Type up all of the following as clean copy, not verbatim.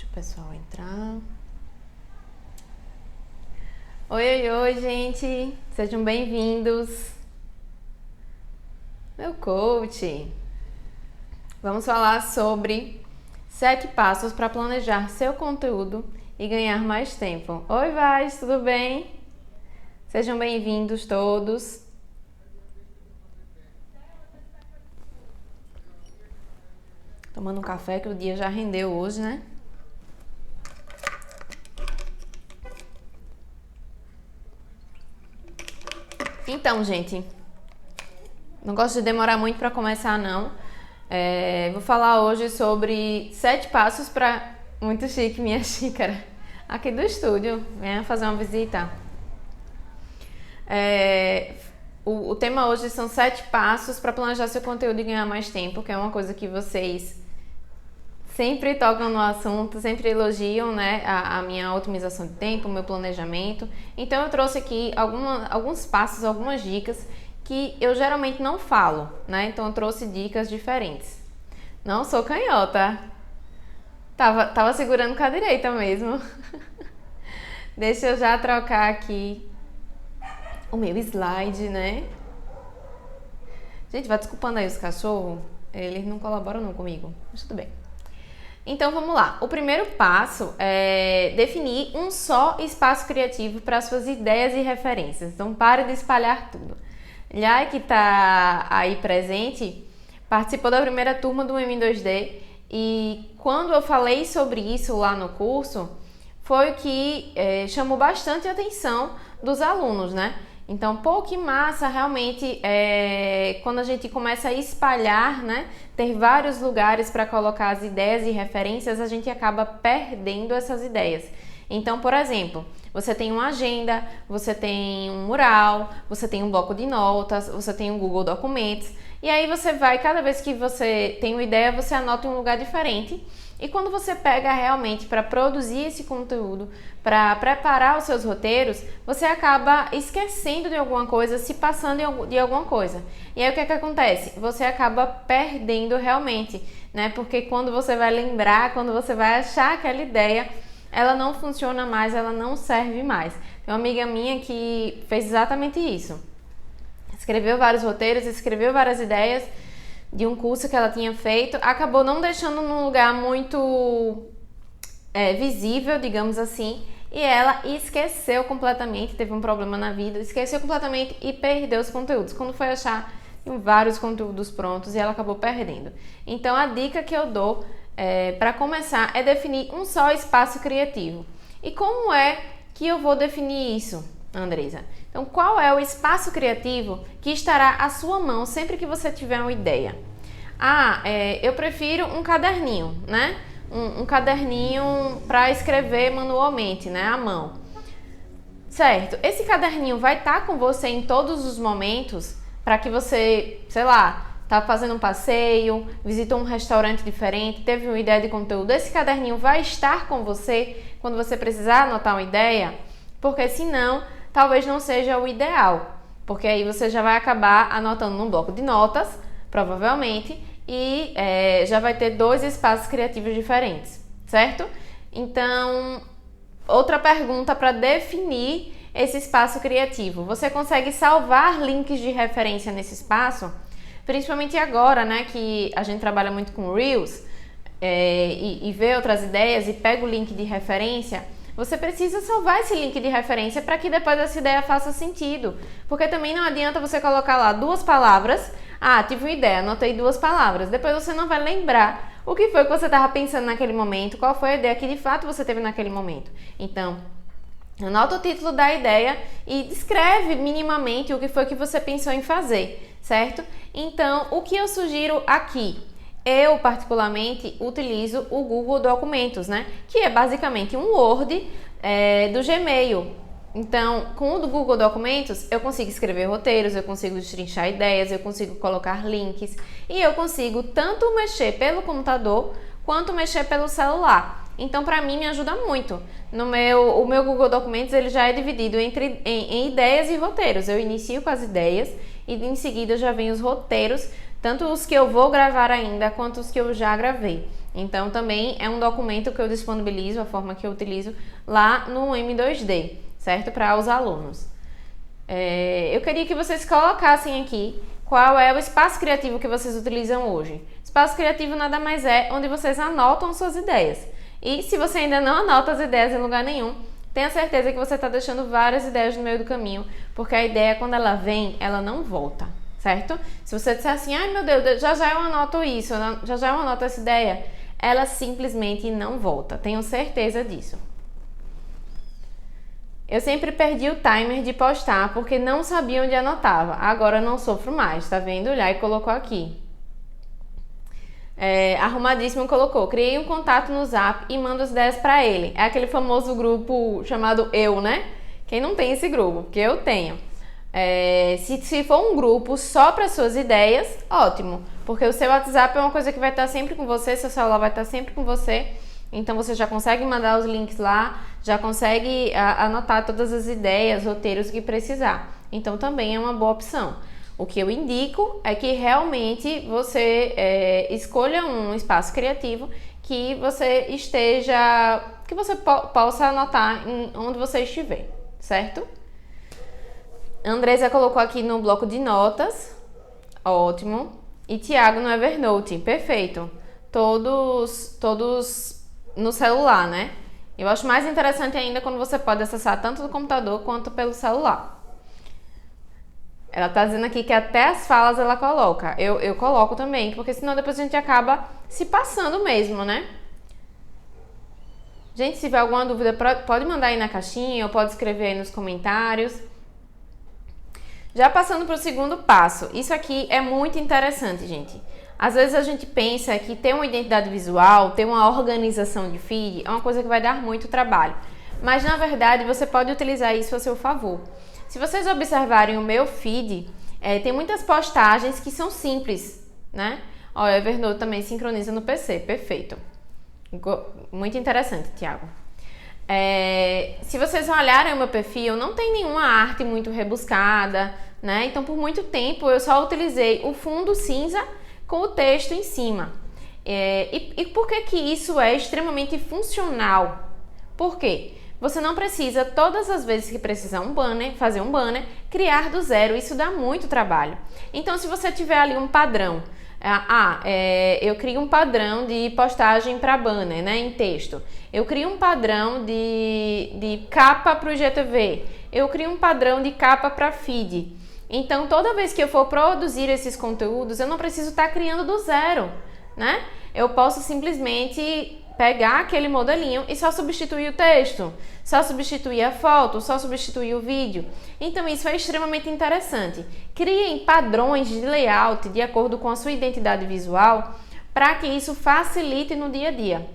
o pessoal entrar. Oi, gente! Sejam bem-vindos! Meu coach! Vamos falar sobre 7 passos para planejar seu conteúdo e ganhar mais tempo. Oi, Vaz, tudo bem? Sejam bem-vindos todos! Tomando um café que o dia já rendeu hoje, né? Então, gente, não gosto de demorar muito para começar, não. Vou falar hoje sobre 7 passos para... Muito chique, minha xícara. Aqui do estúdio, venha fazer uma visita. O tema hoje são 7 passos para planejar seu conteúdo e ganhar mais tempo, que é uma coisa que vocês sempre tocam no assunto, sempre elogiam, né, a minha otimização de tempo, o meu planejamento. Então eu trouxe aqui alguns passos, algumas dicas que eu geralmente não falo, né? Então eu trouxe dicas diferentes. Não sou canhota. Tava segurando com a direita mesmo. Deixa eu já trocar aqui o meu slide, né? Gente, vai desculpando aí os cachorros. Eles não colaboram não comigo, mas tudo bem. Então vamos lá. O primeiro passo é definir um só espaço criativo para suas ideias e referências. Então pare de espalhar tudo. Jai, que está aí presente, participou da primeira turma do M2D e quando eu falei sobre isso lá no curso, foi o que chamou bastante a atenção dos alunos, né? Então, pô, que massa, realmente, quando a gente começa a espalhar, né, ter vários lugares para colocar as ideias e referências, a gente acaba perdendo essas ideias. Então, por exemplo, você tem uma agenda, você tem um mural, você tem um bloco de notas, você tem um Google Documentos, e aí você vai, cada vez que você tem uma ideia, você anota em um lugar diferente. E quando você pega realmente para produzir esse conteúdo, para preparar os seus roteiros, você acaba esquecendo de alguma coisa, se passando de alguma coisa. E aí o que é que acontece? Você acaba perdendo realmente, né? Porque quando você vai lembrar, quando você vai achar aquela ideia, ela não funciona mais, ela não serve mais. Tem uma amiga minha que fez exatamente isso. Escreveu vários roteiros, escreveu várias ideias de um curso que ela tinha feito, acabou não deixando num lugar muito visível, digamos assim, e ela esqueceu completamente, teve um problema na vida, esqueceu completamente e perdeu os conteúdos. Quando foi achar, tem vários conteúdos prontos e ela acabou perdendo. Então a dica que eu dou para começar é definir um só espaço criativo. E como é que eu vou definir isso, Andresa? Então, qual é o espaço criativo que estará à sua mão sempre que você tiver uma ideia? Eu prefiro um caderninho, né? Um caderninho para escrever manualmente, né? À mão. Certo, esse caderninho vai estar com você em todos os momentos para que você, sei lá, tá fazendo um passeio, visitou um restaurante diferente, teve uma ideia de conteúdo. Esse caderninho vai estar com você quando você precisar anotar uma ideia? Porque senão, talvez não seja o ideal, porque aí você já vai acabar anotando num bloco de notas, provavelmente, e já vai ter 2 espaços criativos diferentes, certo? Então, outra pergunta para definir esse espaço criativo. Você consegue salvar links de referência nesse espaço? Principalmente agora, né, que a gente trabalha muito com Reels e vê outras ideias e pega o link de referência. Você precisa salvar esse link de referência para que depois essa ideia faça sentido. Porque também não adianta você colocar lá 2 palavras. Tive uma ideia, anotei 2 palavras. Depois você não vai lembrar o que foi que você estava pensando naquele momento, qual foi a ideia que de fato você teve naquele momento. Então, anota o título da ideia e descreve minimamente o que foi que você pensou em fazer, certo? Então, o que eu sugiro aqui? Eu, particularmente, utilizo o Google Documentos, né? Que é basicamente um Word do Gmail. Então, com o do Google Documentos, eu consigo escrever roteiros, eu consigo destrinchar ideias, eu consigo colocar links e eu consigo tanto mexer pelo computador quanto mexer pelo celular. Então, para mim, me ajuda muito. O meu Google Documentos ele já é dividido em ideias e roteiros. Eu inicio com as ideias e em seguida já vem os roteiros, tanto os que eu vou gravar ainda quanto os que eu já gravei. Então também é um documento que eu disponibilizo, a forma que eu utilizo lá no M2D, certo? Para os alunos. Eu queria que vocês colocassem aqui qual é o espaço criativo que vocês utilizam hoje. Espaço criativo nada mais é onde vocês anotam suas ideias. E se você ainda não anota as ideias em lugar nenhum, tenha certeza que você está deixando várias ideias no meio do caminho, porque a ideia, quando ela vem, ela não volta, certo? Se você disser assim, ai meu Deus, já já eu anoto isso, já já eu anoto essa ideia, ela simplesmente não volta, tenho certeza disso. Eu sempre perdi o timer de postar porque não sabia onde anotava. Agora não sofro mais, tá vendo? Olha, e colocou aqui. Arrumadíssimo colocou. Criei um contato no Zap e mando as ideias pra ele. É aquele famoso grupo chamado Eu, né? Quem não tem esse grupo? Porque eu tenho. Se for um grupo só para suas ideias, ótimo. Porque o seu WhatsApp é uma coisa que vai estar sempre com você, seu celular vai estar sempre com você. Então você já consegue mandar os links lá, já consegue anotar todas as ideias, roteiros que precisar. Então também é uma boa opção. O que eu indico é que realmente você escolha um espaço criativo que você possa anotar onde você estiver, certo? Andresa colocou aqui no bloco de notas, ótimo. E Tiago no Evernote, perfeito. Todos no celular, né? Eu acho mais interessante ainda quando você pode acessar tanto do computador quanto pelo celular. Ela tá dizendo aqui que até as falas ela coloca. Eu coloco também, porque senão depois a gente acaba se passando mesmo, né? Gente, se tiver alguma dúvida, pode mandar aí na caixinha ou pode escrever aí nos comentários. Já passando para o segundo passo. Isso aqui é muito interessante, gente. Às vezes a gente pensa que ter uma identidade visual, ter uma organização de feed é uma coisa que vai dar muito trabalho. Mas na verdade você pode utilizar isso a seu favor. Se vocês observarem o meu feed, tem muitas postagens que são simples, né? Ó, o Evernote também sincroniza no PC, perfeito. Muito interessante, Thiago. Se vocês olharem o meu perfil, não tem nenhuma arte muito rebuscada, né? Então por muito tempo eu só utilizei o fundo cinza com o texto em cima. E por que isso é extremamente funcional? Por quê? Você não precisa, todas as vezes que precisar fazer um banner, criar do zero. Isso dá muito trabalho. Então, se você tiver ali um padrão, eu crio um padrão de postagem para banner, né, em texto. Eu crio um padrão de capa para o GTV. Eu crio um padrão de capa para feed. Então, toda vez que eu for produzir esses conteúdos, eu não preciso estar criando do zero, né? Eu posso simplesmente pegar aquele modelinho e só substituir o texto, só substituir a foto, só substituir o vídeo. Então, isso é extremamente interessante. Criem padrões de layout de acordo com a sua identidade visual para que isso facilite no dia a dia.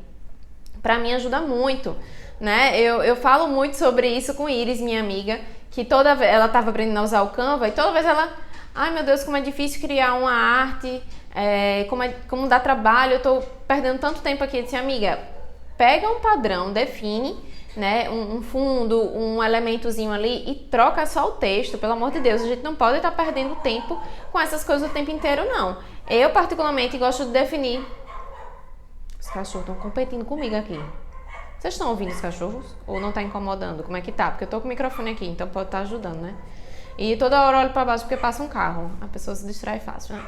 Para mim, ajuda muito, né? Eu falo muito sobre isso com Iris, minha amiga, que toda vez ela estava aprendendo a usar o Canva e toda vez ela, ai meu Deus, como é difícil criar uma arte, como dá trabalho, eu tô perdendo tanto tempo aqui. Eu disse, amiga, pega um padrão, define, né, um fundo, um elementozinho ali e troca só o texto, pelo amor de Deus, a gente não pode estar perdendo tempo com essas coisas o tempo inteiro, não. Eu particularmente gosto de definir. Os cachorros estão competindo comigo aqui. Vocês estão ouvindo os cachorros? Ou não tá incomodando? Como é que tá? Porque eu tô com o microfone aqui, então pode estar ajudando, né? E toda hora eu olho pra baixo porque passa um carro. A pessoa se distrai fácil, né?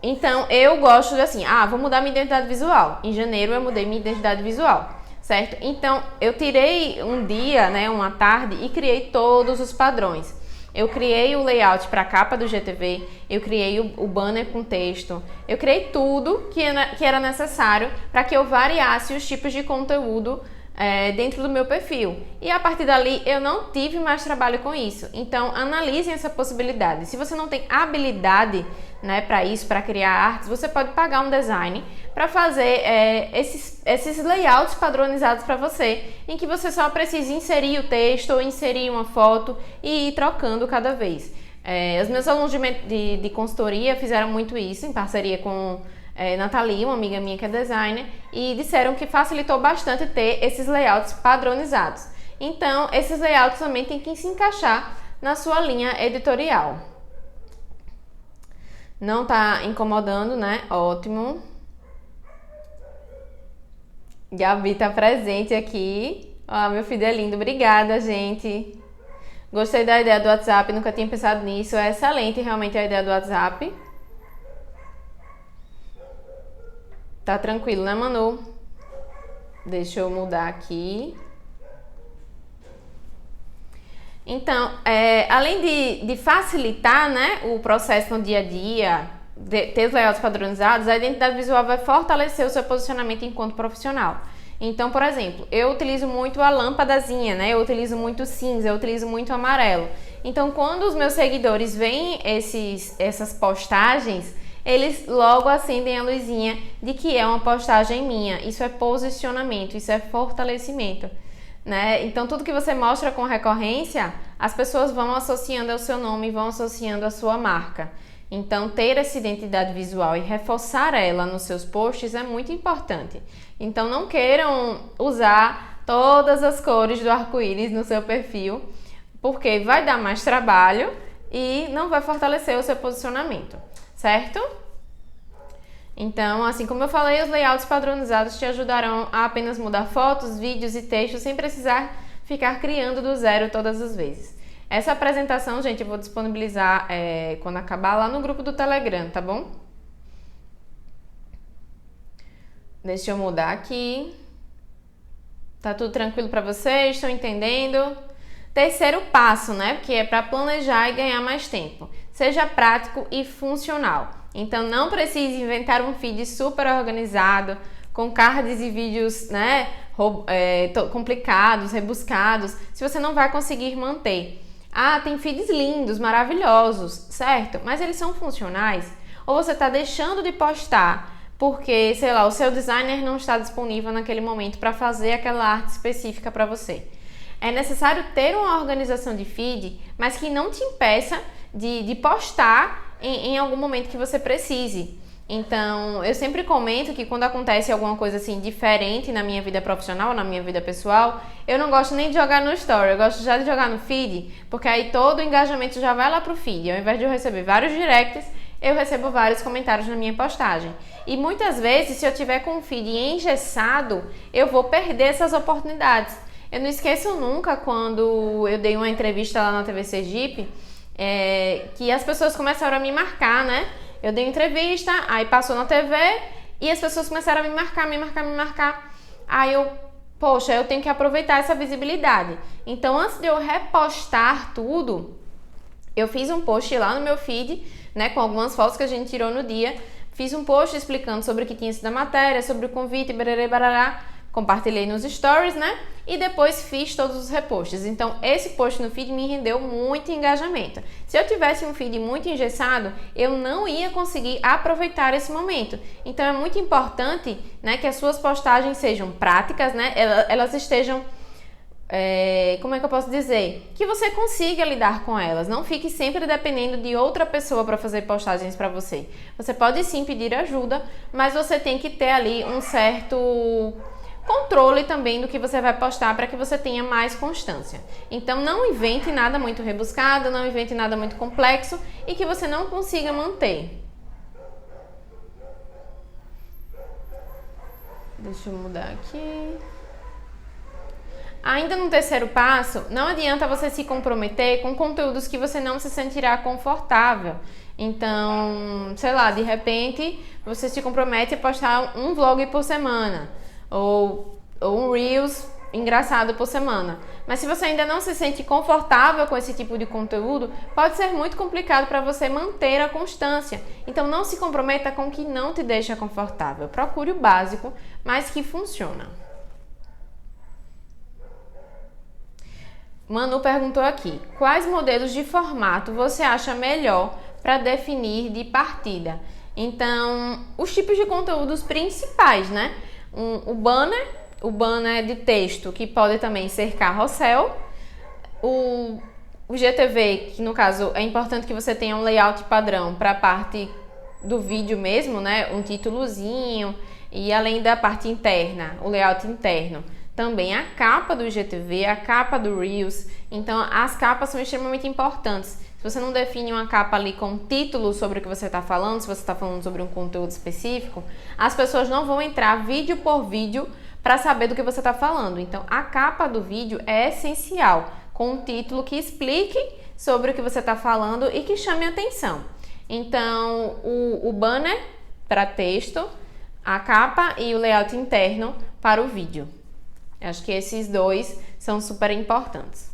Então, eu gosto de assim, vou mudar minha identidade visual. Em janeiro eu mudei minha identidade visual, certo? Então, eu tirei um dia, né, uma tarde e criei todos os padrões. Eu criei o layout para a capa do GTV, eu criei o banner com texto, eu criei tudo que era necessário para que eu variasse os tipos de conteúdo dentro do meu perfil. E a partir dali eu não tive mais trabalho com isso. Então analisem essa possibilidade. Se você não tem habilidade, né, para isso, para criar artes, você pode pagar um design para fazer esses layouts padronizados para você, em que você só precisa inserir o texto ou inserir uma foto e ir trocando cada vez. Os meus alunos de consultoria fizeram muito isso em parceria com Nathalie, uma amiga minha que é designer, e disseram que facilitou bastante ter esses layouts padronizados. Então, esses layouts também têm que se encaixar na sua linha editorial. Não tá incomodando, né? Ótimo. Gabi tá presente aqui. Ó, meu filho é lindo. Obrigada, gente. Gostei da ideia do WhatsApp, nunca tinha pensado nisso. É excelente realmente a ideia do WhatsApp. Tá tranquilo, né, Manu? Deixa eu mudar aqui. Então, além de facilitar, né, o processo no dia a dia, ter os layouts padronizados, a identidade visual vai fortalecer o seu posicionamento enquanto profissional. Então, por exemplo, eu utilizo muito a lâmpadazinha, né? Eu utilizo muito cinza, eu utilizo muito amarelo. Então, quando os meus seguidores veem essas postagens, eles logo acendem a luzinha de que é uma postagem minha. Isso é posicionamento, isso é fortalecimento, né? Então, tudo que você mostra com recorrência, as pessoas vão associando ao seu nome, vão associando à sua marca. Então, ter essa identidade visual e reforçar ela nos seus posts é muito importante. Então, não queiram usar todas as cores do arco-íris no seu perfil, porque vai dar mais trabalho e não vai fortalecer o seu posicionamento, certo? Então, assim como eu falei, os layouts padronizados te ajudarão a apenas mudar fotos, vídeos e textos sem precisar ficar criando do zero todas as vezes. Essa apresentação, gente, eu vou disponibilizar quando acabar lá no grupo do Telegram, tá bom? Deixa eu mudar aqui. Tá tudo tranquilo para vocês? Estão entendendo? Terceiro passo, né? Que é para planejar e ganhar mais tempo. Seja prático e funcional. Então, não precise inventar um feed super organizado, com cards e vídeos, né, complicados, rebuscados, se você não vai conseguir manter. Ah, tem feeds lindos, maravilhosos, certo? Mas eles são funcionais? Ou você está deixando de postar porque, sei lá, o seu designer não está disponível naquele momento para fazer aquela arte específica para você? É necessário ter uma organização de feed, mas que não te impeça de postar em algum momento que você precise. Então, eu sempre comento que quando acontece alguma coisa assim diferente na minha vida profissional, na minha vida pessoal, eu não gosto nem de jogar no story, eu gosto já de jogar no feed, porque aí todo o engajamento já vai lá pro feed. Ao invés de eu receber vários directs, eu recebo vários comentários na minha postagem. E muitas vezes, se eu tiver com o feed engessado, eu vou perder essas oportunidades. Eu não esqueço nunca quando eu dei uma entrevista lá na TV Sergipe, que as pessoas começaram a me marcar, né? Eu dei entrevista, aí passou na TV e as pessoas começaram a me marcar. Aí poxa, eu tenho que aproveitar essa visibilidade. Então, antes de eu repostar tudo, eu fiz um post lá no meu feed, né, com algumas fotos que a gente tirou no dia. Fiz um post explicando sobre o que tinha sido a matéria, sobre o convite, barará, barará. Compartilhei nos stories, né? E depois fiz todos os reposts. Então, esse post no feed me rendeu muito engajamento. Se eu tivesse um feed muito engessado, eu não ia conseguir aproveitar esse momento. Então, é muito importante, né, que as suas postagens sejam práticas, né? Elas estejam... como é que eu posso dizer? Que você consiga lidar com elas. Não fique sempre dependendo de outra pessoa para fazer postagens para você. Você pode sim pedir ajuda, mas você tem que ter ali um certo controle também do que você vai postar para que você tenha mais constância. Então, não invente nada muito rebuscado, não invente nada muito complexo e que você não consiga manter. Deixa eu mudar aqui. Ainda no terceiro passo, não adianta você se comprometer com conteúdos que você não se sentirá confortável. Então, sei lá, de repente você se compromete a postar um vlog por semana ou um Reels engraçado por semana. Mas se você ainda não se sente confortável com esse tipo de conteúdo, pode ser muito complicado para você manter a constância. Então, não se comprometa com o que não te deixa confortável. Procure o básico, mas que funciona. Manu perguntou aqui: quais modelos de formato você acha melhor para definir de partida? Então, os tipos de conteúdos principais, né? O banner de texto, que pode também ser carrossel. O GTV, que no caso é importante que você tenha um layout padrão para a parte do vídeo mesmo, né? Um títulozinho, e além da parte interna, o layout interno. Também a capa do IGTV, a capa do Reels. Então, as capas são extremamente importantes. Se você não define uma capa ali com título sobre o que você está falando, se você está falando sobre um conteúdo específico, as pessoas não vão entrar vídeo por vídeo para saber do que você está falando. Então, a capa do vídeo é essencial, com um título que explique sobre o que você está falando e que chame a atenção. Então, o banner para texto, a capa e o layout interno para o vídeo. Acho que esses dois são super importantes.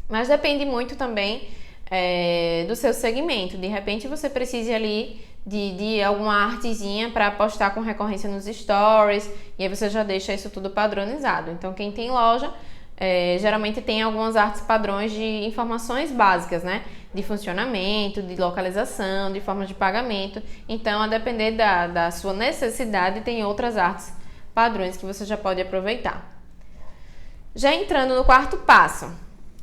Mas depende muito também do seu segmento. De repente você precisa ali de alguma artezinha para postar com recorrência nos stories, e aí você já deixa isso tudo padronizado. Então quem tem loja geralmente tem algumas artes padrões de informações básicas, né? De funcionamento, de localização, de forma de pagamento. Então, a depender da sua necessidade, tem outras artes padrões que você já pode aproveitar. Já entrando no quarto passo,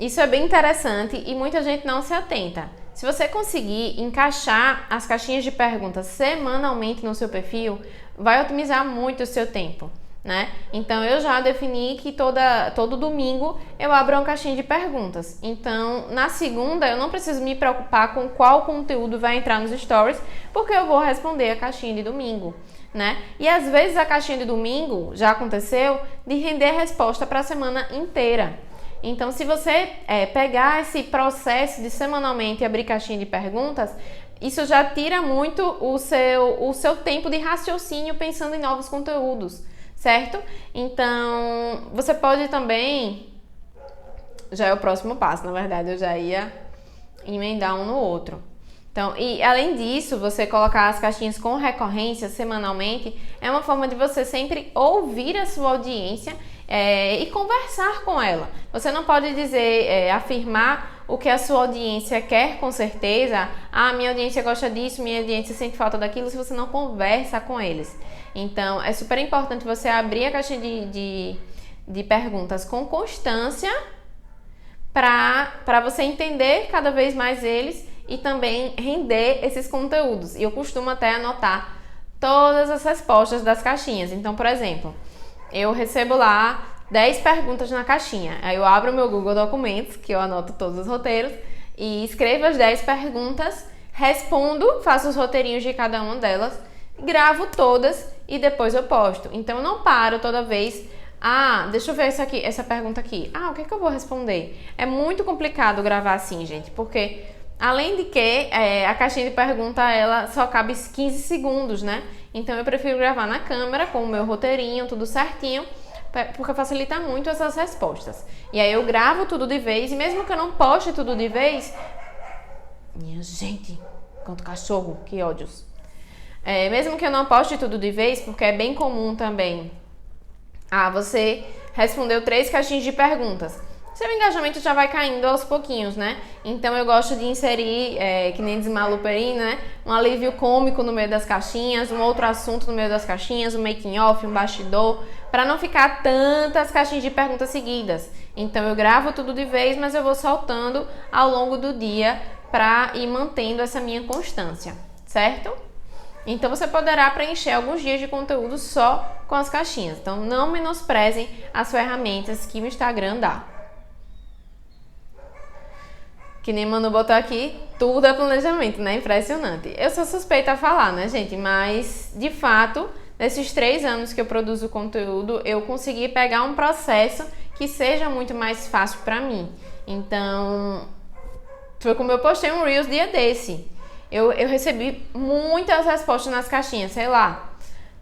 isso é bem interessante e muita gente não se atenta. Se você conseguir encaixar as caixinhas de perguntas semanalmente no seu perfil, vai otimizar muito o seu tempo, né? Então eu já defini que todo domingo eu abro uma caixinha de perguntas. Então na segunda eu não preciso me preocupar com qual conteúdo vai entrar nos stories, porque eu vou responder a caixinha de domingo, né? E às vezes a caixinha de domingo já aconteceu de render resposta para a semana inteira. Então, se você pegar esse processo de semanalmente abrir caixinha de perguntas, isso já tira muito o seu tempo de raciocínio pensando em novos conteúdos, certo? Então, você pode também... Já é o próximo passo, na verdade, eu já ia emendar um no outro. Então, e além disso, você colocar as caixinhas com recorrência semanalmente é uma forma de você sempre ouvir a sua audiência e conversar com ela. Você não pode dizer, afirmar o que a sua audiência quer com certeza. Ah, minha audiência gosta disso, minha audiência sente falta daquilo, se você não conversa com eles. Então, é super importante você abrir a caixa de perguntas com constância para você entender cada vez mais eles e também render esses conteúdos. E eu costumo até anotar todas as respostas das caixinhas. Então, por exemplo, eu recebo lá 10 perguntas na caixinha. Aí eu abro o meu Google Documentos, que eu anoto todos os roteiros, e escrevo as 10 perguntas, respondo, faço os roteirinhos de cada uma delas, gravo todas e depois eu posto. Então eu não paro toda vez. Ah, deixa eu ver essa pergunta aqui. Ah, o que é que eu vou responder? É muito complicado gravar assim, gente, porque além de que a caixinha de pergunta ela só cabe 15 segundos, né? Então eu prefiro gravar na câmera com o meu roteirinho, tudo certinho, porque facilita muito essas respostas. E aí eu gravo tudo de vez, e mesmo que eu não poste tudo de vez... Minha gente, quanto cachorro, que ódios. Mesmo que eu não poste tudo de vez, porque é bem comum também. Ah, você respondeu 3 caixinhas de perguntas. Seu engajamento já vai caindo aos pouquinhos, né? Então eu gosto de inserir, que nem diz Malu Perin, né? Um alívio cômico no meio das caixinhas, um outro assunto no meio das caixinhas, um making off, um bastidor, para não ficar tantas caixinhas de perguntas seguidas. Então eu gravo tudo de vez, mas eu vou soltando ao longo do dia para ir mantendo essa minha constância, certo? Então você poderá preencher alguns dias de conteúdo só com as caixinhas. Então não menosprezem as ferramentas que o Instagram dá. Que nem Manu botou aqui, tudo é planejamento, né? Impressionante. Eu sou suspeita a falar, né, gente? Mas, de fato, nesses 3 anos que eu produzo conteúdo, eu consegui pegar um processo que seja muito mais fácil pra mim. Então, foi como eu postei um Reels dia desse. Eu recebi muitas respostas nas caixinhas, sei lá,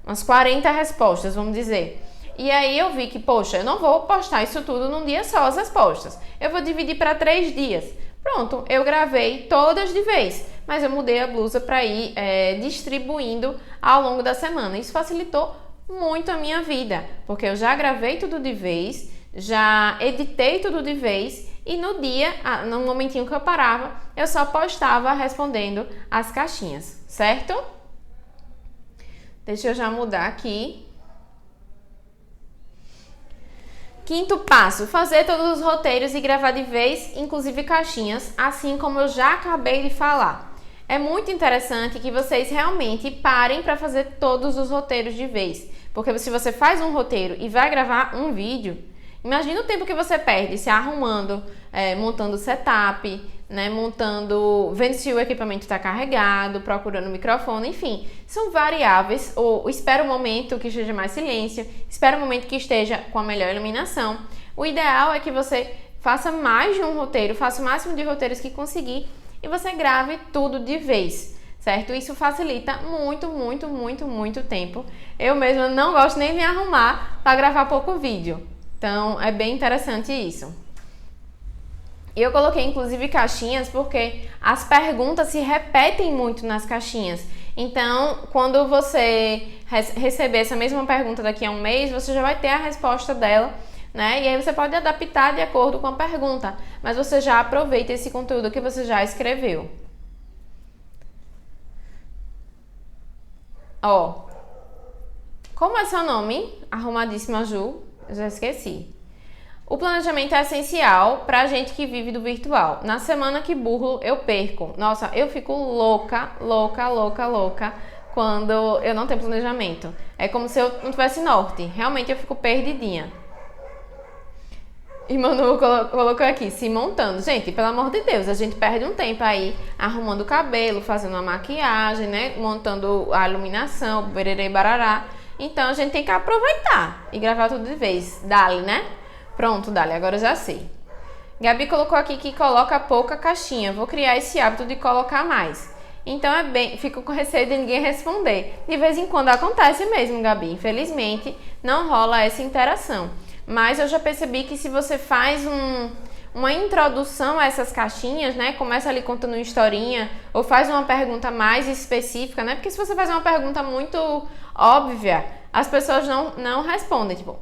umas 40 respostas, vamos dizer. E aí eu vi que, poxa, eu não vou postar isso tudo num dia só, as respostas. Eu vou dividir para 3 dias. Pronto, eu gravei todas de vez, mas eu mudei a blusa para ir distribuindo ao longo da semana. Isso facilitou muito a minha vida, porque eu já gravei tudo de vez, já editei tudo de vez e no dia, no momentinho que eu parava, eu só postava respondendo as caixinhas, certo? Deixa eu já mudar aqui. Quinto passo, fazer todos os roteiros e gravar de vez, inclusive caixinhas, assim como eu já acabei de falar. É muito interessante que vocês realmente parem para fazer todos os roteiros de vez, porque se você faz um roteiro e vai gravar um vídeo, imagina o tempo que você perde se arrumando, montando setup, né, montando, vendo se o equipamento está carregado, procurando o microfone, enfim, são variáveis. Ou espera o momento que esteja mais silêncio, espera o momento que esteja com a melhor iluminação. O ideal é que você faça mais de um roteiro, faça o máximo de roteiros que conseguir e você grave tudo de vez, certo? Isso facilita muito, muito, muito, muito tempo. Eu mesma não gosto nem de me arrumar para gravar pouco vídeo, então é bem interessante isso. E eu coloquei inclusive caixinhas porque as perguntas se repetem muito nas caixinhas. Então, quando você receber essa mesma pergunta daqui a um mês, você já vai ter a resposta dela, né? E aí você pode adaptar de acordo com a pergunta, mas você já aproveita esse conteúdo que você já escreveu. Ó, como é seu nome? Arrumadíssima Ju, eu já esqueci. O planejamento é essencial pra gente que vive do virtual. Na semana que burro, eu perco. Nossa, eu fico louca, louca, louca, louca quando eu não tenho planejamento. É como se eu não tivesse norte. Realmente eu fico perdidinha. E Manu colocou aqui, se montando. Gente, pelo amor de Deus, a gente perde um tempo aí arrumando o cabelo, fazendo uma maquiagem, né? Montando a iluminação, bererê barará. Então a gente tem que aproveitar e gravar tudo de vez. Dali, né? Pronto, Dali, agora eu já sei. Gabi colocou aqui que coloca pouca caixinha. Vou criar esse hábito de colocar mais. Então fico com receio de ninguém responder. De vez em quando acontece mesmo, Gabi. Infelizmente, não rola essa interação. Mas eu já percebi que se você faz uma introdução a essas caixinhas, né? Começa ali contando uma historinha ou faz uma pergunta mais específica, né? Porque se você faz uma pergunta muito óbvia, as pessoas não respondem. Tipo,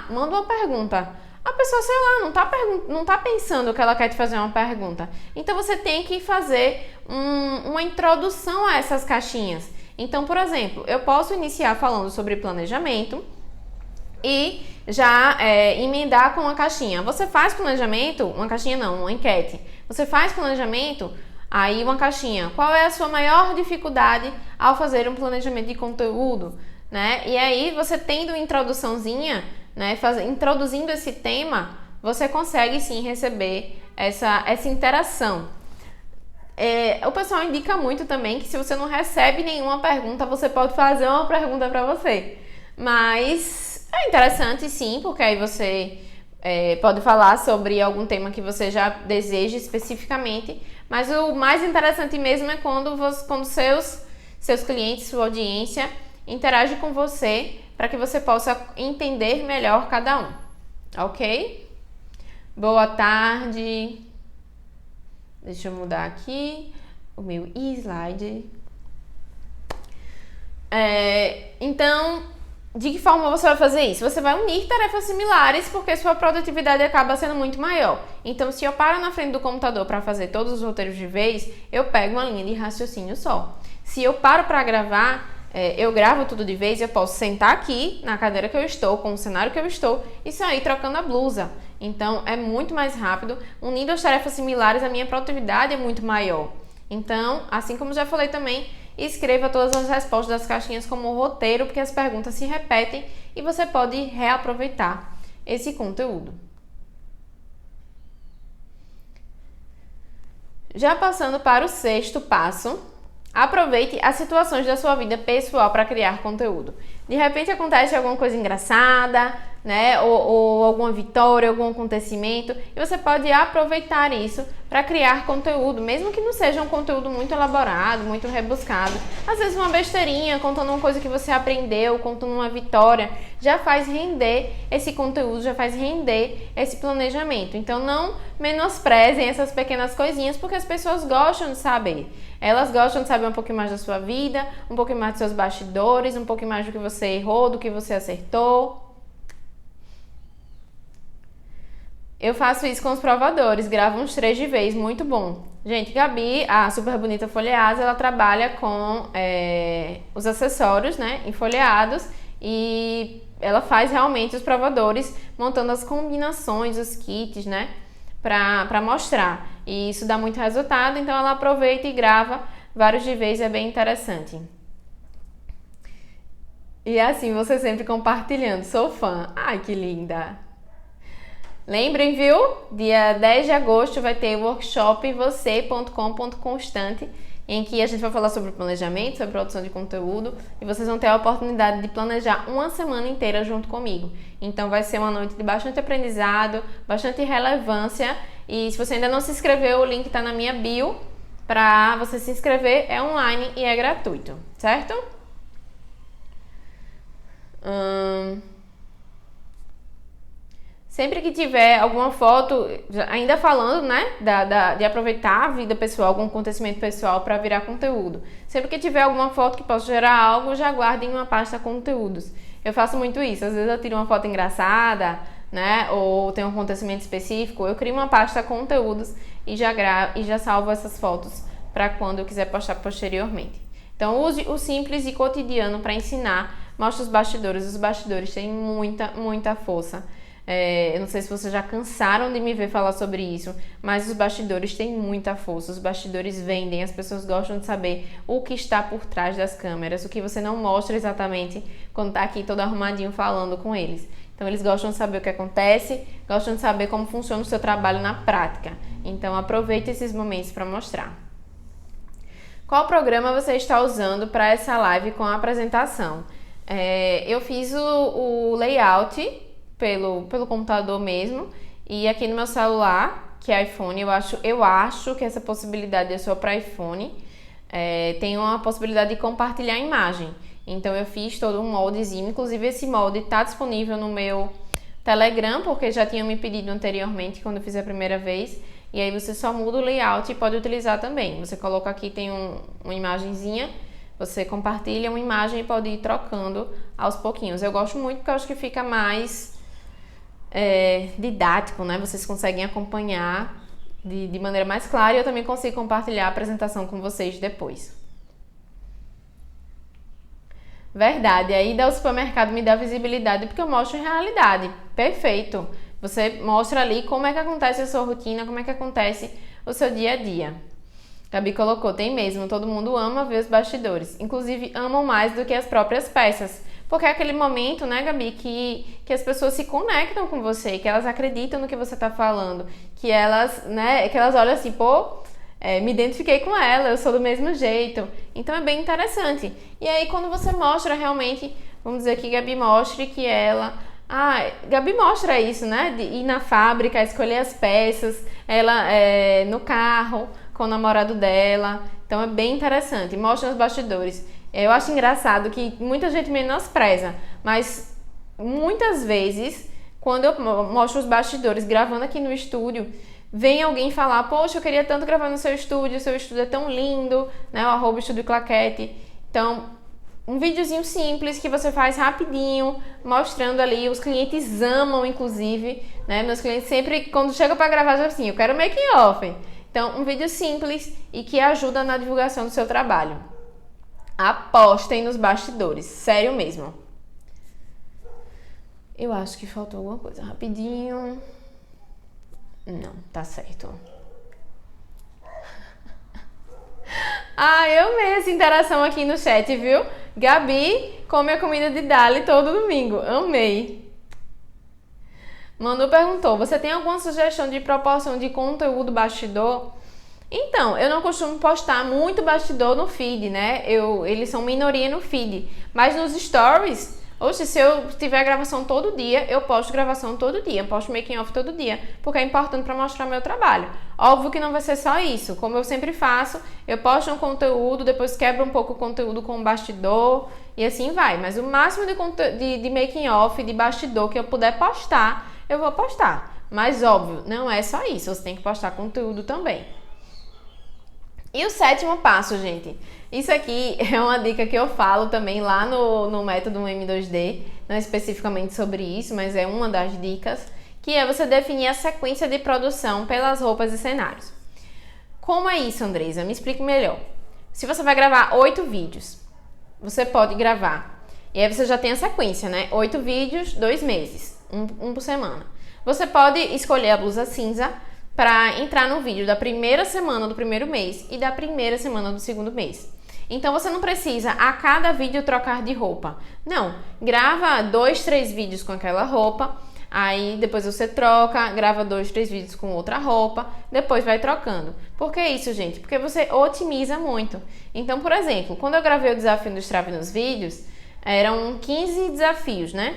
manda uma pergunta. A pessoa, sei lá, não tá pensando que ela quer te fazer uma pergunta. Então, você tem que fazer uma introdução a essas caixinhas. Então, por exemplo, eu posso iniciar falando sobre planejamento e já emendar com uma caixinha. Você faz planejamento? Uma caixinha não, uma enquete. Você faz planejamento? Aí uma caixinha. Qual é a sua maior dificuldade ao fazer um planejamento de conteúdo? Né? E aí, você tendo uma introduçãozinha, né, introduzindo esse tema, você consegue sim receber essa interação. O pessoal indica muito também que se você não recebe nenhuma pergunta, você pode fazer uma pergunta para você. Mas é interessante sim, porque aí você pode falar sobre algum tema que você já deseja especificamente. Mas o mais interessante mesmo é quando seus clientes, sua audiência, interage com você para que você possa entender melhor cada um, ok? Boa tarde. Deixa eu mudar aqui o meu slide. Então, de que forma você vai fazer isso? Você vai unir tarefas similares porque sua produtividade acaba sendo muito maior. Então, se eu paro na frente do computador para fazer todos os roteiros de vez, eu pego uma linha de raciocínio só. Se eu paro para gravar, eu gravo tudo de vez, eu posso sentar aqui na cadeira que eu estou, com o cenário que eu estou e sair trocando a blusa. Então, é muito mais rápido. Unindo as tarefas similares, a minha produtividade é muito maior. Então, assim como já falei também, escreva todas as respostas das caixinhas como roteiro, porque as perguntas se repetem e você pode reaproveitar esse conteúdo. Já passando para o 6º passo, aproveite as situações da sua vida pessoal para criar conteúdo. De repente acontece alguma coisa engraçada, né? Ou alguma vitória, algum acontecimento, e você pode aproveitar isso para criar conteúdo, mesmo que não seja um conteúdo muito elaborado, muito rebuscado. Às vezes uma besteirinha, contando uma coisa que você aprendeu, contando uma vitória, já faz render esse conteúdo, já faz render esse planejamento. Então não menosprezem essas pequenas coisinhas, porque as pessoas gostam de saber. Elas gostam de saber um pouquinho mais da sua vida, um pouquinho mais dos seus bastidores, um pouquinho mais do que você errou, do que você acertou. Eu faço isso com os provadores, gravo uns 3 de vez, muito bom. Gente, Gabi, a super bonita folheada, ela trabalha com os acessórios, né, enfolheados, e ela faz realmente os provadores, montando as combinações, os kits, né, para mostrar. E isso dá muito resultado, então ela aproveita e grava vários de vez, é bem interessante. E assim, você sempre compartilhando, sou fã. Ai, que linda! Lembrem, viu? Dia 10 de agosto vai ter o workshop você.com.constante, em que a gente vai falar sobre planejamento, sobre produção de conteúdo, e vocês vão ter a oportunidade de planejar uma semana inteira junto comigo. Então vai ser uma noite de bastante aprendizado, bastante relevância, e se você ainda não se inscreveu, o link está na minha bio para você se inscrever. É online e é gratuito, certo? Sempre que tiver alguma foto, ainda falando, né, de aproveitar a vida pessoal, algum acontecimento pessoal para virar conteúdo. Sempre que tiver alguma foto que possa gerar algo, já guarde em uma pasta conteúdos. Eu faço muito isso. Às vezes eu tiro uma foto engraçada, né, ou tem um acontecimento específico, eu crio uma pasta conteúdos e já gravo e já salvo essas fotos para quando eu quiser postar posteriormente. Então use o simples e cotidiano para ensinar. Mostre os bastidores. Os bastidores têm muita força. Eu não sei se vocês já cansaram de me ver falar sobre isso, mas os bastidores têm muita força. Os bastidores vendem, as pessoas gostam de saber o que está por trás das câmeras, o que você não mostra exatamente quando está aqui todo arrumadinho falando com eles. Então eles gostam de saber o que acontece, gostam de saber como funciona o seu trabalho na prática. Então aproveite esses momentos para mostrar. Qual programa você está usando para essa live com a apresentação? Eu fiz o layout pelo computador mesmo, e aqui no meu celular, que é iPhone, eu acho que essa possibilidade é só para iPhone. Tem uma possibilidade de compartilhar a imagem, então eu fiz todo um moldezinho. Inclusive esse molde está disponível no meu Telegram, porque já tinham me pedido anteriormente quando eu fiz a primeira vez, e aí você só muda o layout e pode utilizar também. Você coloca aqui, tem uma imagenzinha, você compartilha uma imagem e pode ir trocando aos pouquinhos. Eu gosto muito porque eu acho que fica mais didático, né? Vocês conseguem acompanhar de maneira mais clara, e eu também consigo compartilhar a apresentação com vocês depois. Verdade, a ida ao supermercado me dá visibilidade porque eu mostro realidade. Perfeito. Você mostra ali como é que acontece a sua rotina, como é que acontece o seu dia a dia. Gabi colocou, tem mesmo, todo mundo ama ver os bastidores. Inclusive, amam mais do que as próprias peças. Porque é aquele momento, né, Gabi, que as pessoas se conectam com você, que elas acreditam no que você tá falando, que elas, né, que elas olham assim, me identifiquei com ela, eu sou do mesmo jeito. Então é bem interessante. E aí quando você mostra realmente, vamos dizer que Gabi mostre que ela... Gabi mostra isso, né, de ir na fábrica, escolher as peças, ela no carro com o namorado dela. Então é bem interessante, mostra os bastidores. Eu acho engraçado que muita gente menospreza, mas muitas vezes, quando eu mostro os bastidores gravando aqui no estúdio, vem alguém falar, poxa, eu queria tanto gravar no seu estúdio é tão lindo, né, o @estúdio Claquete. Então, um videozinho simples que você faz rapidinho, mostrando ali, os clientes amam, inclusive, né, meus clientes sempre, quando chegam para gravar, já assim, eu quero making off. Então, um vídeo simples e que ajuda na divulgação do seu trabalho. Apostem nos bastidores, sério mesmo. Eu acho que faltou alguma coisa, rapidinho. Não, tá certo. Eu amei essa interação aqui no chat, viu? Gabi come a comida de Dali todo domingo, amei. Manu perguntou, você tem alguma sugestão de proporção de conteúdo bastidor? Então, eu não costumo postar muito bastidor no feed, né? Eles são minoria no feed. Mas nos stories, se eu tiver gravação todo dia, eu posto gravação todo dia, posto making off todo dia, porque é importante para mostrar meu trabalho. Óbvio que não vai ser só isso, como eu sempre faço, eu posto um conteúdo, depois quebro um pouco o conteúdo com o bastidor e assim vai. Mas o máximo de making off, de bastidor que eu puder postar, eu vou postar. Mas óbvio, não é só isso, você tem que postar conteúdo também. E o 7º passo, gente, isso aqui é uma dica que eu falo também lá no método M2D, não especificamente sobre isso, mas é uma das dicas, que é você definir a sequência de produção pelas roupas e cenários. Como é isso, Andresa? Me explique melhor. Se você vai gravar 8 vídeos, você pode gravar, e aí você já tem a sequência, né? 8 vídeos, 2 meses, um por semana. Você pode escolher a blusa cinza para entrar no vídeo da primeira semana do primeiro mês e da primeira semana do segundo mês. Então você não precisa a cada vídeo trocar de roupa. Não, grava 2, 3 vídeos com aquela roupa, Aí depois você troca, grava 2, 3 vídeos com outra roupa, depois vai trocando. Por que isso, gente? Porque você otimiza muito. Então, por exemplo, quando eu gravei o desafio do Strava nos vídeos, eram 15 desafios, né?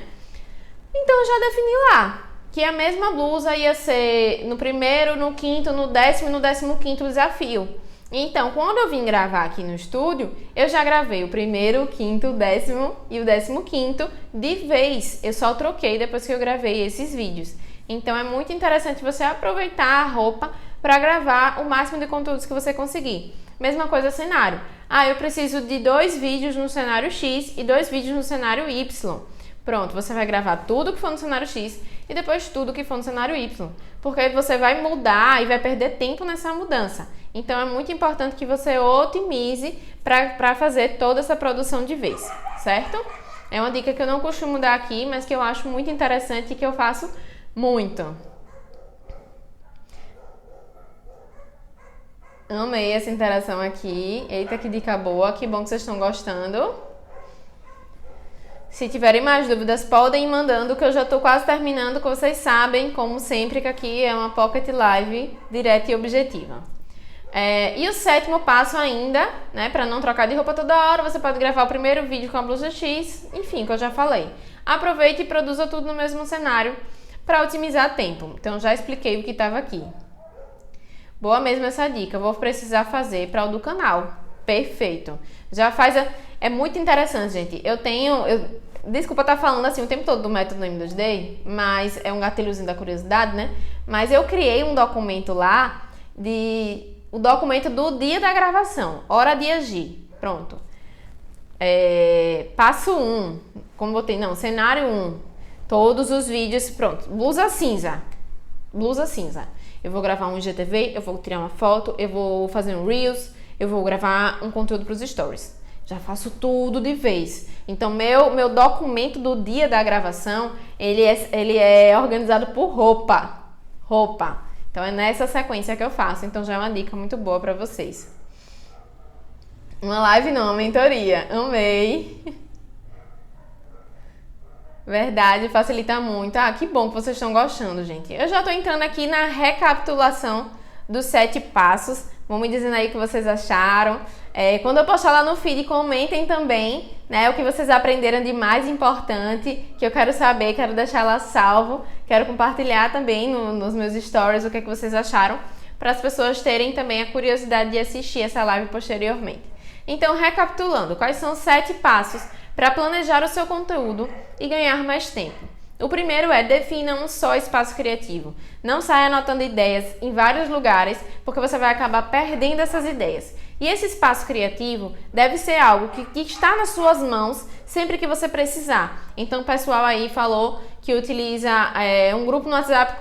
Então eu já defini lá que a mesma blusa ia ser no primeiro, no quinto, no décimo e no 15º desafio. Então, quando eu vim gravar aqui no estúdio, eu já gravei o primeiro, o quinto, o 10º e o 15º de vez. Eu só troquei depois que eu gravei esses vídeos. Então, é muito interessante você aproveitar a roupa para gravar o máximo de conteúdos que você conseguir. Mesma coisa cenário. Eu preciso de 2 vídeos no cenário X e 2 vídeos no cenário Y. Pronto, você vai gravar tudo que for no cenário X e depois tudo que for no cenário Y. Porque aí você vai mudar e vai perder tempo nessa mudança. Então é muito importante que você otimize para fazer toda essa produção de vez, certo? É uma dica que eu não costumo dar aqui, mas que eu acho muito interessante e que eu faço muito. Amei essa interação aqui. Eita, que dica boa. Que bom que vocês estão gostando. Se tiverem mais dúvidas, podem ir mandando, que eu já estou quase terminando, que vocês sabem, como sempre, que aqui é uma Pocket Live direta e objetiva. E o 7º passo ainda, né, para não trocar de roupa toda hora, você pode gravar o primeiro vídeo com a blusa X, enfim, que eu já falei. Aproveite e produza tudo no mesmo cenário para otimizar tempo. Então, já expliquei o que estava aqui. Boa mesmo essa dica, vou precisar fazer para o do canal. Perfeito. Já faz... É muito interessante, gente. Desculpa estar falando assim o tempo todo do método M2D, mas é um gatilhozinho da curiosidade, né? Mas eu criei um documento lá, o documento do dia da gravação, hora de agir. Pronto. Passo 1, como botei, não, cenário 1, todos os vídeos, pronto. Blusa cinza. Eu vou gravar um IGTV, eu vou tirar uma foto, eu vou fazer um Reels, eu vou gravar um conteúdo para os stories. Já faço tudo de vez. Então, meu documento do dia da gravação, ele é organizado por roupa. Então, é nessa sequência que eu faço. Então, já é uma dica muito boa para vocês. Uma live não, uma mentoria. Amei. Verdade, facilita muito. Que bom que vocês estão gostando, gente. Eu já tô entrando aqui na recapitulação dos 7 passos. Vão me dizendo aí o que vocês acharam. Quando eu postar lá no feed, comentem também, né, o que vocês aprenderam de mais importante, que eu quero saber, quero deixar lá salvo, quero compartilhar também nos meus stories o que vocês acharam, para as pessoas terem também a curiosidade de assistir essa live posteriormente. Então, recapitulando, quais são os 7 passos para planejar o seu conteúdo e ganhar mais tempo? O primeiro é: defina um só espaço criativo. Não saia anotando ideias em vários lugares, porque você vai acabar perdendo essas ideias. E esse espaço criativo deve ser algo que está nas suas mãos sempre que você precisar. Então, o pessoal aí falou que utiliza um grupo no WhatsApp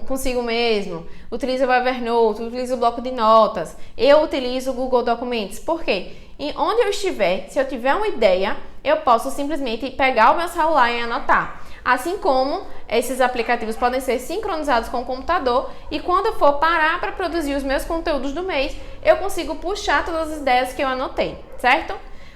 consigo mesmo, utiliza o Evernote, utiliza o bloco de notas. Eu utilizo o Google Documentos. Por quê? E onde eu estiver, se eu tiver uma ideia, eu posso simplesmente pegar o meu celular e anotar. Assim como esses aplicativos podem ser sincronizados com o computador, e quando eu for parar para produzir os meus conteúdos do mês, eu consigo puxar todas as ideias que eu anotei, certo?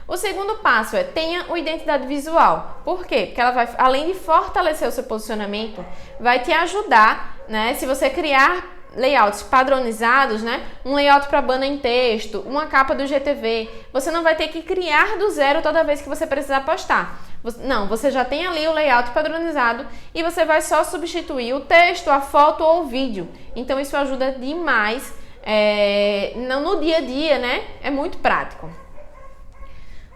O segundo passo é: tenha uma identidade visual. Por quê? Porque ela vai, além de fortalecer o seu posicionamento, vai te ajudar, né? Se você criar layouts padronizados, né? Um layout para banner em texto, uma capa do GTV, você não vai ter que criar do zero toda vez que você precisar postar. Não, você já tem ali o layout padronizado e você vai só substituir o texto, a foto ou o vídeo. Então isso ajuda demais no dia a dia, né? É muito prático.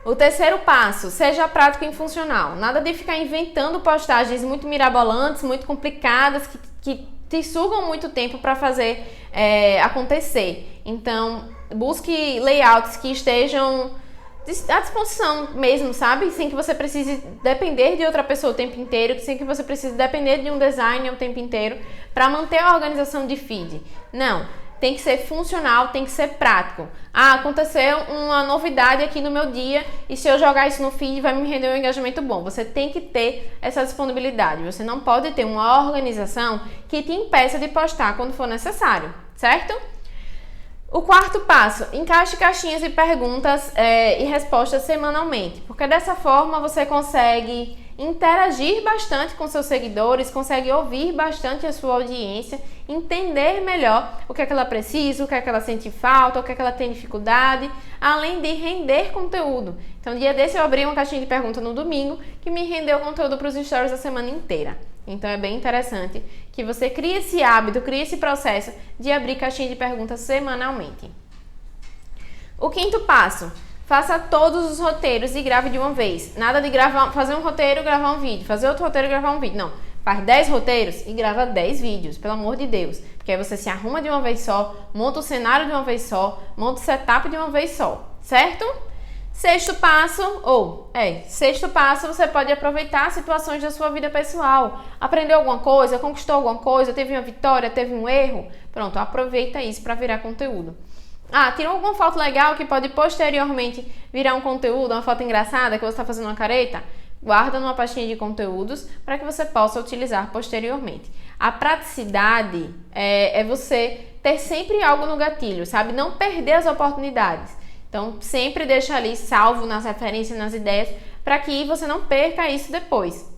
O terceiro passo: seja prático e funcional. Nada de ficar inventando postagens muito mirabolantes, muito complicadas, que te sugam muito tempo para fazer acontecer. Então, busque layouts que estejam à disposição mesmo, sabe? Sem que você precise depender de outra pessoa o tempo inteiro, sem que você precise depender de um designer o tempo inteiro para manter a organização de feed. Não, tem que ser funcional, tem que ser prático. Aconteceu uma novidade aqui no meu dia e se eu jogar isso no feed vai me render um engajamento bom. Você tem que ter essa disponibilidade. Você não pode ter uma organização que te impeça de postar quando for necessário, certo? O quarto passo: encaixe caixinhas de perguntas e respostas semanalmente, porque dessa forma você consegue interagir bastante com seus seguidores, consegue ouvir bastante a sua audiência, entender melhor o que é que ela precisa, o que é que ela sente falta, o que é que ela tem dificuldade, além de render conteúdo. Então, dia desse eu abri uma caixinha de perguntas no domingo que me rendeu conteúdo para os stories da semana inteira. Então, é bem interessante que você crie esse hábito, crie esse processo de abrir caixinha de perguntas semanalmente. O quinto passo: faça todos os roteiros e grave de uma vez. Nada de fazer um roteiro e gravar um vídeo, fazer outro roteiro e gravar um vídeo. Não, faz 10 roteiros e grava 10 vídeos, pelo amor de Deus. Porque aí você se arruma de uma vez só, monta o cenário de uma vez só, monta o setup de uma vez só, certo? Sexto passo, você pode aproveitar situações da sua vida pessoal. Aprendeu alguma coisa, conquistou alguma coisa, teve uma vitória, teve um erro. Pronto, aproveita isso para virar conteúdo. Tirou alguma foto legal que pode posteriormente virar um conteúdo, uma foto engraçada que você está fazendo uma careta? Guarda numa pastinha de conteúdos para que você possa utilizar posteriormente. A praticidade é você ter sempre algo no gatilho, sabe? Não perder as oportunidades. Então, sempre deixa ali salvo nas referências, nas ideias, para que você não perca isso depois.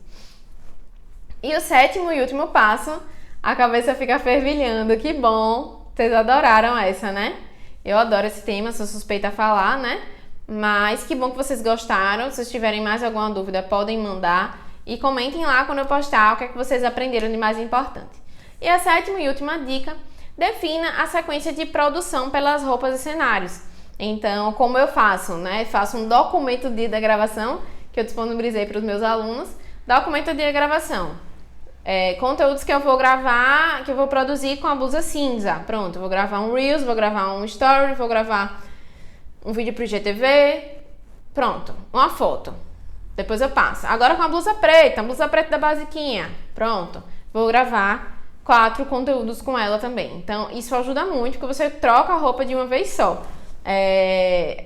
E o sétimo e último passo, a cabeça fica fervilhando. Que bom! Vocês adoraram essa, né? Eu adoro esse tema, sou suspeita a falar, né? Mas que bom que vocês gostaram. Se vocês tiverem mais alguma dúvida, podem mandar. E comentem lá quando eu postar o que é que vocês aprenderam de mais importante. E a sétima e última dica, defina a sequência de produção pelas roupas e cenários. Então, como eu faço, né? Faço um documento do dia da gravação, que eu disponibilizei para os meus alunos. Documento do dia da gravação. Conteúdos que eu vou gravar, que eu vou produzir com a blusa cinza. Pronto, vou gravar um Reels, vou gravar um Story, vou gravar um vídeo pro IGTV. Pronto, uma foto. Depois eu passo. Agora com a blusa preta da basiquinha. Pronto, vou gravar 4 conteúdos com ela também. Então, isso ajuda muito, porque você troca a roupa de uma vez só.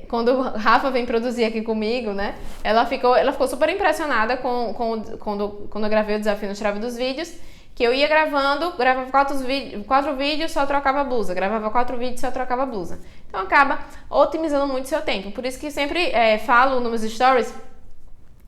Quando o Rafa vem produzir aqui comigo, né? Ela ficou super impressionada quando eu gravei o desafio no Trave dos Vídeos, que eu ia gravava 4 vídeos, só trocava a blusa, gravava 4 vídeos, só trocava a blusa. Então acaba otimizando muito seu tempo. Por isso que sempre falo nos meus stories,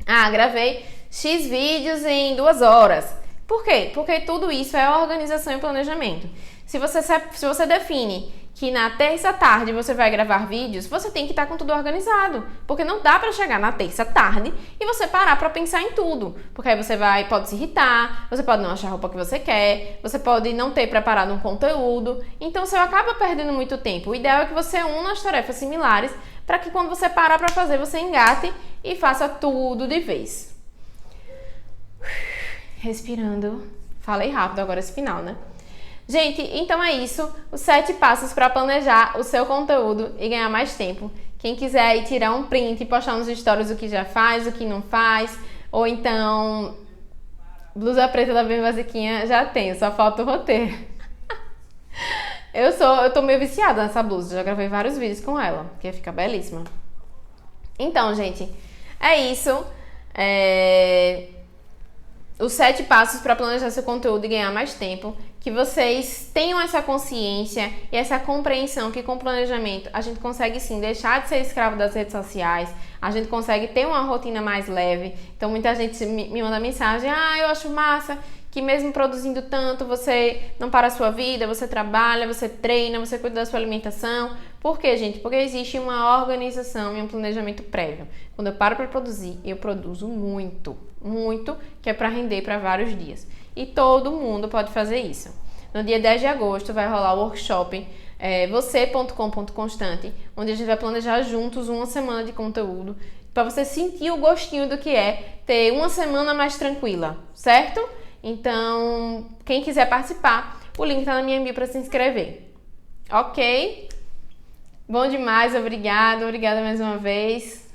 gravei X vídeos em 2 horas. Por quê? Porque tudo isso é organização e planejamento. Se você define que na terça tarde você vai gravar vídeos, você tem que estar com tudo organizado, porque não dá pra chegar na terça tarde e você parar pra pensar em tudo, porque aí você pode se irritar, você pode não achar a roupa que você quer, você pode não ter preparado um conteúdo, então você acaba perdendo muito tempo. O ideal é que você una as tarefas similares para que quando você parar pra fazer, você engate e faça tudo de vez. Respirando. Falei rápido agora esse final, né? Gente, então é isso, os 7 passos para planejar o seu conteúdo e ganhar mais tempo. Quem quiser aí tirar um print e postar nos stories o que já faz, o que não faz, ou então blusa preta da bem basiquinha, já tem, só falta o roteiro. Eu tô meio viciada nessa blusa, já gravei vários vídeos com ela, porque fica belíssima. Então, gente, é isso. Os 7 passos para planejar seu conteúdo e ganhar mais tempo. Que vocês tenham essa consciência e essa compreensão que com planejamento a gente consegue sim deixar de ser escravo das redes sociais, a gente consegue ter uma rotina mais leve. Então muita gente me manda mensagem, eu acho massa que mesmo produzindo tanto, você não para a sua vida, você trabalha, você treina, você cuida da sua alimentação. Por quê, gente? Porque existe uma organização e um planejamento prévio. Quando eu paro para produzir, eu produzo muito, que é para render para vários dias. E todo mundo pode fazer isso. No dia 10 de agosto vai rolar o workshop você.com.constante, onde a gente vai planejar juntos uma semana de conteúdo, para você sentir o gostinho do que é ter uma semana mais tranquila, certo? Então, quem quiser participar, o link tá na minha bio para se inscrever. Ok? Bom demais, obrigada mais uma vez.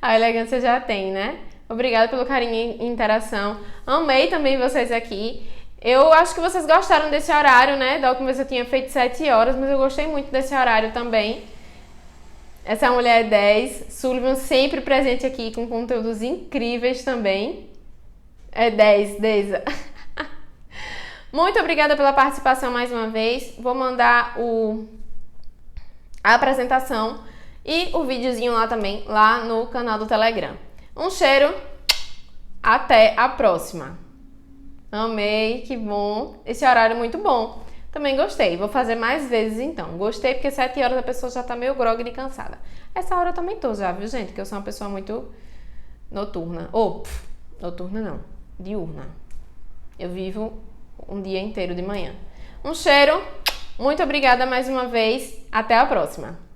A elegância já tem, né? Obrigada pelo carinho e interação. Amei também vocês aqui. Eu acho que vocês gostaram desse horário, né? Da última vez eu tinha feito 7 horas, mas eu gostei muito desse horário também. Essa mulher é 10. Sullivan sempre presente aqui com conteúdos incríveis também. É 10, Deisa. Muito obrigada pela participação mais uma vez. Vou mandar a apresentação e o videozinho lá também, lá no canal do Telegram. Um cheiro Até a próxima. Amei, que bom. Esse horário é muito bom. Também gostei. Vou fazer mais vezes então. Gostei porque 7 horas a pessoa já tá meio grog e cansada. Essa hora eu também tô já, viu, gente? Que eu sou uma pessoa muito noturna. Noturna não. Diurna. Eu vivo um dia inteiro de manhã. Um cheiro. Muito obrigada mais uma vez. Até a próxima.